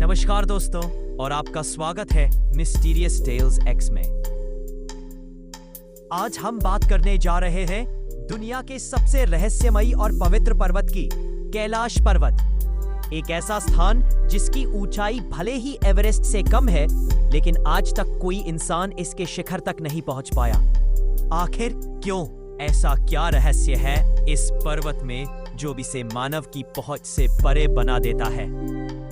नमस्कार दोस्तों, और आपका स्वागत है मिस्टीरियस टेल्स एक्स में। आज हम बात करने जा रहे हैं दुनिया के सबसे रहस्यमयी और पवित्र पर्वत की, कैलाश पर्वत। एक ऐसा स्थान जिसकी ऊंचाई भले ही एवरेस्ट से कम है, लेकिन आज तक कोई इंसान इसके शिखर तक नहीं पहुंच पाया। आखिर क्यों? ऐसा क्या रहस्य है इस पर्वत में जो इसे मानव की पहुंच से परे बना देता है?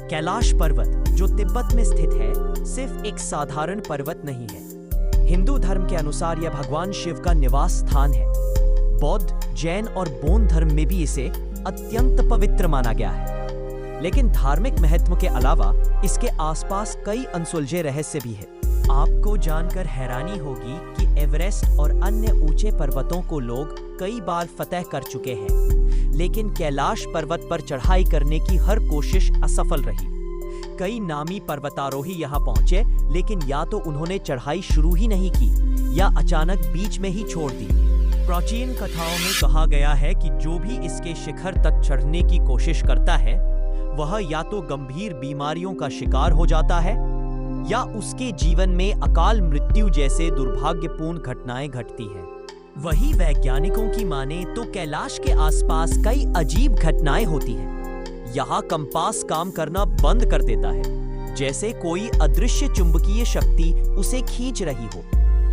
कैलाश पर्वत, जो तिब्बत में स्थित है, सिर्फ एक साधारण पर्वत नहीं है। हिंदू धर्म के अनुसार यह भगवान शिव का निवास स्थान है। बौद्ध, जैन और बौद्ध धर्म में भी इसे अत्यंत पवित्र माना गया है। लेकिन धार्मिक महत्व के अलावा इसके आसपास कई अनसुलझे रहस्य भी है। आपको जानकर हैरानी होगी कि एवरेस्ट और अन्य ऊंचे पर्वतों को लोग कई बार फतह कर चुके हैं, लेकिन कैलाश पर्वत पर चढ़ाई करने की हर कोशिश असफल रही। कई नामी पर्वतारोही यहां पहुंचे, लेकिन या तो उन्होंने चढ़ाई शुरू ही नहीं की या अचानक बीच में ही छोड़ दी। प्राचीन कथाओं में कहा गया है कि जो भी इसके शिखर तक चढ़ने की कोशिश करता है, वह या तो गंभीर बीमारियों का शिकार हो जाता है या उसके जीवन में अकाल मृत्यु जैसे दुर्भाग्यपूर्ण घटनाएं घटती हैं। वही वैज्ञानिकों की माने तो कैलाश के आसपास कई अजीब घटनाएं होती हैं। यहाँ कंपास काम करना बंद कर देता है, जैसे कोई अदृश्य चुंबकीय शक्ति उसे खींच रही हो।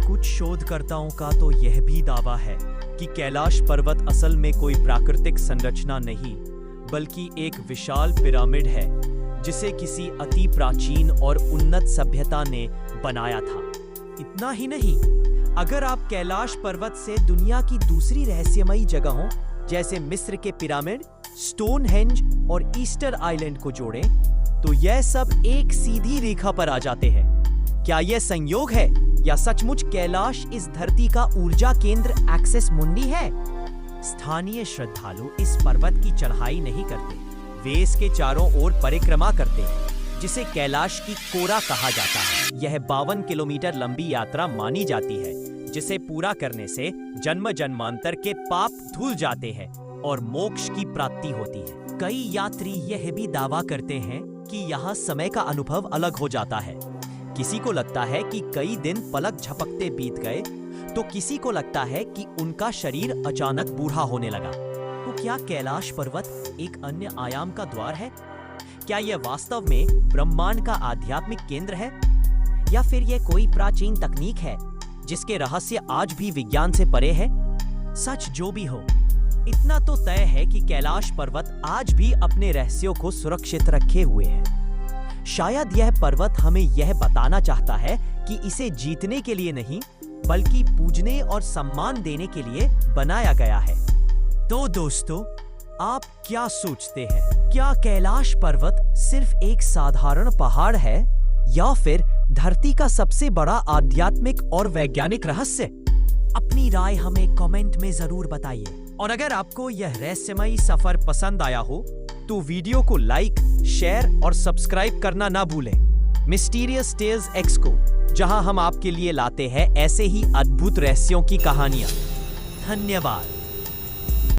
कुछ शोधकर्ताओं का तो यह भी दावा है कि कैलाश पर्वत असल में कोई प्राकृतिक संरचना नहीं, बल्कि एक विशाल पिरामिड है जिसे किसी अति प्राचीन और उन्नत सभ्यता ने बनाया था। इतना ही नहीं, अगर आप कैलाश पर्वत से दुनिया की दूसरी रहस्यमयी जगहों जैसे मिस्र के पिरामिड, स्टोनहेंज और ईस्टर आइलैंड को जोड़ें, तो यह सब एक सीधी रेखा पर आ जाते हैं। क्या यह संयोग है या सचमुच कैलाश इस धरती का ऊर्जा केंद्र एक्सेस मुंडी है? स्थानीय श्रद्धालु इस पर्वत की चढ़ाई नहीं करते, वे इसके चारों ओर परिक्रमा करते हैं, जिसे कैलाश की कोरा कहा जाता है। यह 52 किलोमीटर लंबी यात्रा मानी जाती है, जिसे पूरा करने से जन्म जन्मांतर के पाप धुल जाते हैं और मोक्ष की प्राप्ति होती है। कई यात्री यह भी दावा करते हैं कि यहाँ समय का अनुभव अलग हो जाता है। किसी को लगता है कि कई दिन पलक झपकते बीत गए, तो किसी को लगता है कि उनका शरीर अचानक बूढ़ा होने लगा। तो क्या कैलाश पर्वत एक अन्य आयाम का द्वार है? क्या यह वास्तव में ब्रह्मांड का आध्यात्मिक केंद्र है, या फिर यह कोई प्राचीन तकनीक है जिसके रहस्य आज भी विज्ञान से परे है? सच जो भी हो, इतना तो तय है कि कैलाश पर्वत आज भी अपने रहस्यों को सुरक्षित रखे हुए है। शायद यह पर्वत हमें यह बताना चाहता है कि इसे जीतने के लिए नहीं, बल्कि पूजने और सम्मान देने के लिए बनाया गया है। तो दोस्तों, आप क्या सोचते हैं? क्या कैलाश पर्वत सिर्फ एक साधारण पहाड़ है, या फिर धरती का सबसे बड़ा आध्यात्मिक और वैज्ञानिक रहस्य? अपनी राय हमें कमेंट में जरूर बताइए। और अगर आपको यह रहस्यमयी सफर पसंद आया हो, तो वीडियो को लाइक, शेयर और सब्सक्राइब करना ना भूलें मिस्टीरियस टेल्स एक्स को, जहां हम आपके लिए लाते हैं ऐसे ही अद्भुत रहस्यों की कहानियां। धन्यवाद।